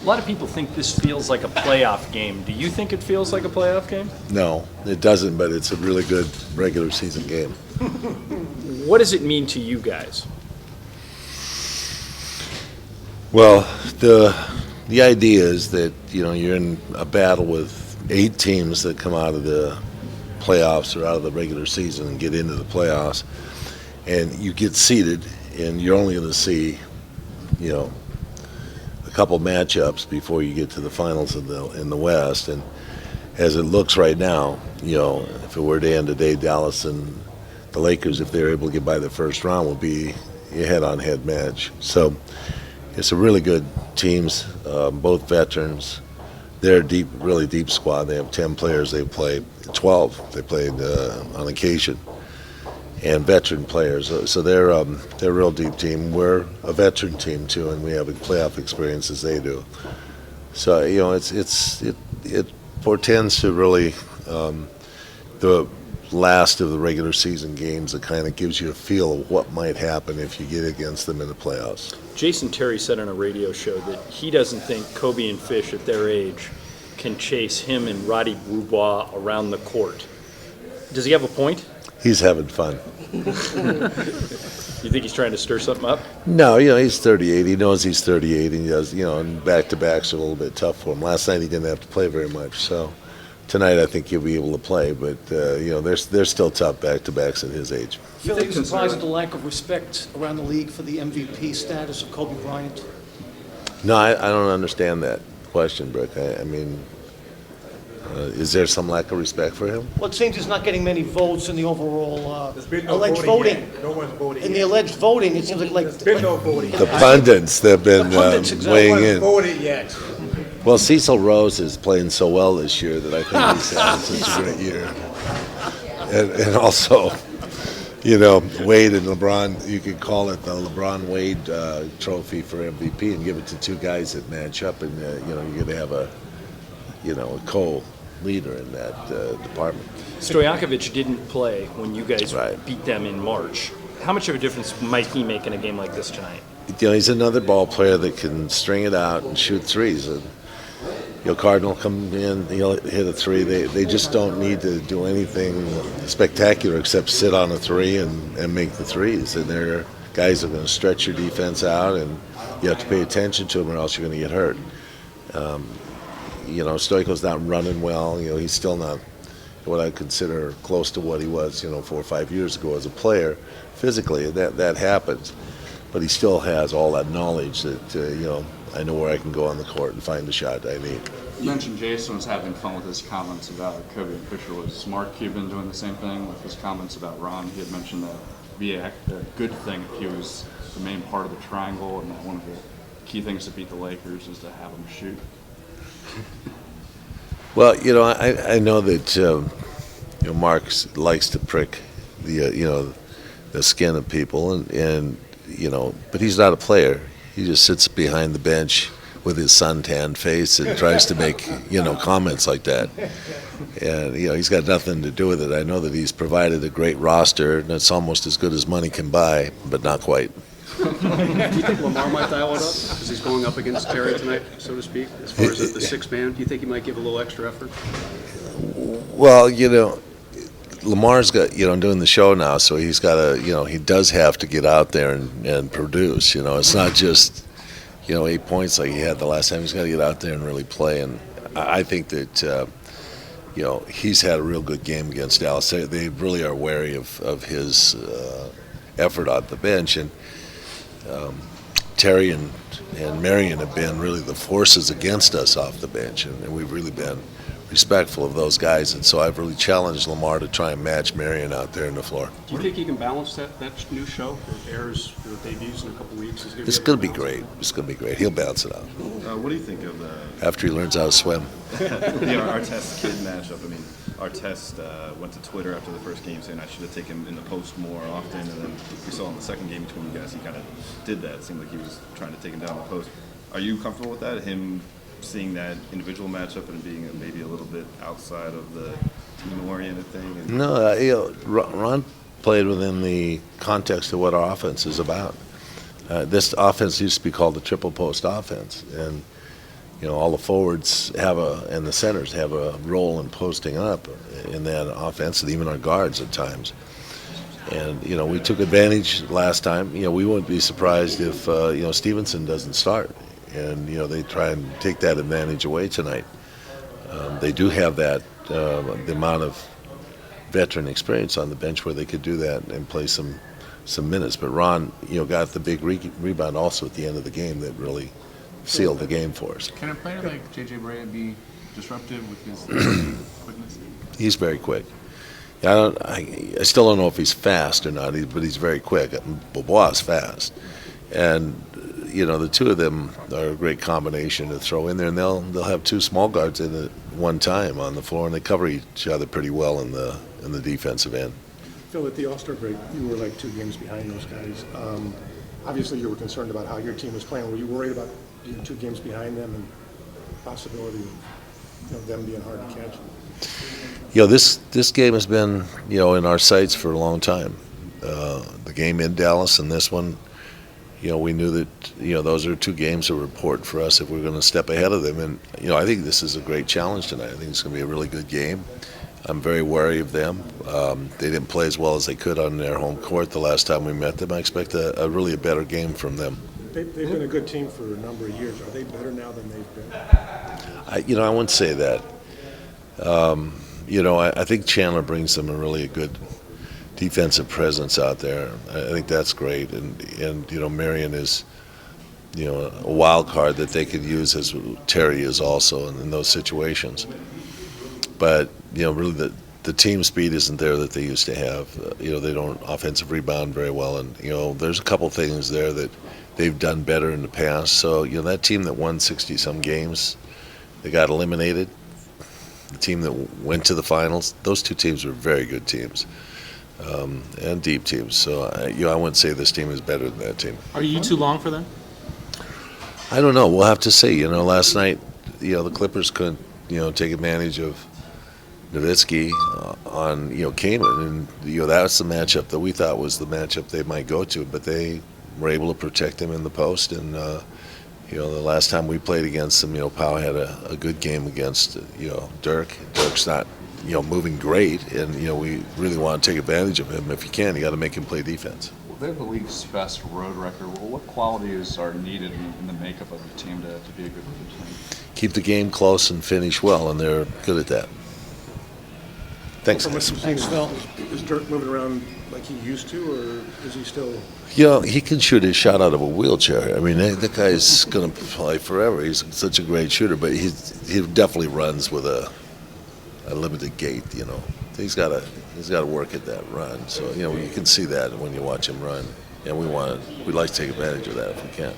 lot of people think this feels like a playoff game. Do you think it feels like a playoff game? No, it doesn't, but it's a really good regular season game. What does it mean to you guys? Well, the idea is that, you're in a battle with 8 teams that come out of the playoffs or out of the regular season and get into the playoffs, and you get seeded, and you're only going to see, a couple matchups before you get to the finals in the West. And as it looks right now, if it were to end today, Dallas and the Lakers, if they're able to get by the first round, will be a head-on-head match. So it's a really good teams, both veterans. They're a really deep squad. They have 10 players. They played 12. They played on occasion, and veteran players. So they're a real deep team. We're a veteran team too, and we have a playoff experience as they do. So it portends to really the last of the regular season games that kind of gives you a feel of what might happen if you get against them in the playoffs. Jason Terry said on a radio show that he doesn't think Kobe and Fish at their age can chase him and Roddy Boubois around the court. Does he have a point? He's having fun. You think he's trying to stir something up? No, he's 38. He knows he's 38, and he does, and back-to-backs are a little bit tough for him. Last night he didn't have to play very much, so tonight I think he'll be able to play, but they're still tough back-to-backs at his age. You feel surprised at the lack of respect around the league for the MVP status of Kobe Bryant? No, I don't understand that question, Brooke. I mean, is there some lack of respect for him? Well, it seems he's not getting many votes in the overall alleged voting. No one's voted In the alleged voting, it seems like There's been no voting. The pundits that have been weighing in. Voted yet. Well, Cecil Rose is playing so well this year that I think he's having such a great year. And also, Wade and LeBron, you could call it the LeBron-Wade trophy for MVP and give it to 2 guys that match up, and, you're going to have a co-leader in that department. Stojakovic didn't play when you guys Right. beat them in March. How much of a difference might he make in a game like this tonight? He's another ball player that can string it out and shoot threes. And, Cardinal come in, he'll hit a 3. They just don't need to do anything spectacular except sit on a 3 and make the threes. And they're guys that are going to stretch your defense out, and you have to pay attention to them or else you're going to get hurt. Stoikov's not running well. He's still not what I consider close to what he was, 4 or 5 years ago as a player. Physically, that happens. But he still has all that knowledge that, I know where I can go on the court and find the shot I need. You mentioned Jason was having fun with his comments about Kobe and Fisher. Was Mark Cuban doing the same thing with his comments about Ron? He had mentioned that it'd be a good thing if he was the main part of the triangle, and that one of the key things to beat the Lakers is to have him shoot. Well, I know that Mark likes to prick the skin of people, and but he's not a player. He just sits behind the bench with his suntanned face and tries to make comments like that. And he's got nothing to do with it. I know that he's provided a great roster, and it's almost as good as money can buy, but not quite. Do you think Lamar might dial it up because he's going up against Terry tonight, so to speak, as far as the 6 man? Do you think he might give a little extra effort? Well, Lamar's got, doing the show now, so he's got to, he does have to get out there and produce. It's not just, 8 points like he had the last time. He's got to get out there and really play. And I think that, he's had a real good game against Dallas. They really are wary of his effort on the bench. And Terry and Marion have been really the forces against us off the bench, and we've really been respectful of those guys, and so I've really challenged Lamar to try and match Marion out there on the floor. Do you think he can balance that new show that airs for the debuts in a couple weeks? It's going to be great. It's going to be great. He'll bounce it out. What do you think of after he learns how to swim? the Artest kid matchup? I mean, Artest went to Twitter after the first game saying I should have taken him in the post more often, and then we saw in the second game between you guys he kind of did that. It seemed like he was trying to take him down the post. Are you comfortable with that? Him seeing that individual matchup and being maybe a little bit outside of the team-oriented thing? No, Ron played within the context of what our offense is about. This offense used to be called the triple post offense, and all the forwards and the centers have a role in posting up in that offense, and even our guards at times. And, we took advantage last time. We wouldn't be surprised if, Stevenson doesn't start. And, they try and take that advantage away tonight. They do have that, the amount of veteran experience on the bench where they could do that and play some minutes. But Ron, got the big rebound also at the end of the game that really sealed the game for us. Can a player like J.J. Barea be disruptive with his quickness? He's very quick. I still don't know if he's fast or not, but he's very quick. Bobois is fast. And, the two of them are a great combination to throw in there, and they'll have two small guards in at one time on the floor, and they cover each other pretty well in the defensive end. Phil, at the All-Star break, you were like 2 games behind those guys. Obviously, you were concerned about how your team was playing. Were you worried about being 2 games behind them and possibility of them being hard to catch? This game has been, in our sights for a long time. The game in Dallas and this one, we knew that, those are 2 games that were important for us if we're going to step ahead of them. And, I think this is a great challenge tonight. I think it's going to be a really good game. I'm very wary of them. They didn't play as well as they could on their home court the last time we met them. I expect a really better game from them. They've been a good team for a number of years. Are they better now than they've been? I wouldn't say that. I think Chandler brings them a good defensive presence out there. I think that's great. And Marion is, a wild card that they could use, as Terry is also in those situations. But, really the team speed isn't there that they used to have. They don't offensive rebound very well. And, there's a couple things there that they've done better in the past. So, that team that won 60-some games, they got eliminated. The team that went to the finals, those 2 teams were very good teams and deep teams. So, I wouldn't say this team is better than that team. Are you too long for them? I don't know. We'll have to see. Last night, the Clippers couldn't, take advantage of Nowitzki on, Kaman. And, that was the matchup that we thought was the matchup they might go to. But they were able to protect him in the post. And, the last time we played against them, Powell had a good game against, Dirk. Dirk's not, moving great. And, we really want to take advantage of him. If you can, you got to make him play defense. They have the league's best road record. Well, what qualities are needed in the makeup of the team to be a good team? Keep the game close and finish well, and they're good at that. Thanks, From what guys. you've seen, is Dirk moving around like he used to, or is he still? He can shoot his shot out of a wheelchair. I mean, that guy's going to play forever. He's such a great shooter, but he definitely runs with a limited gait. He's got to work at that run. So you can see that when you watch him run, and we'd like to take advantage of that if we can.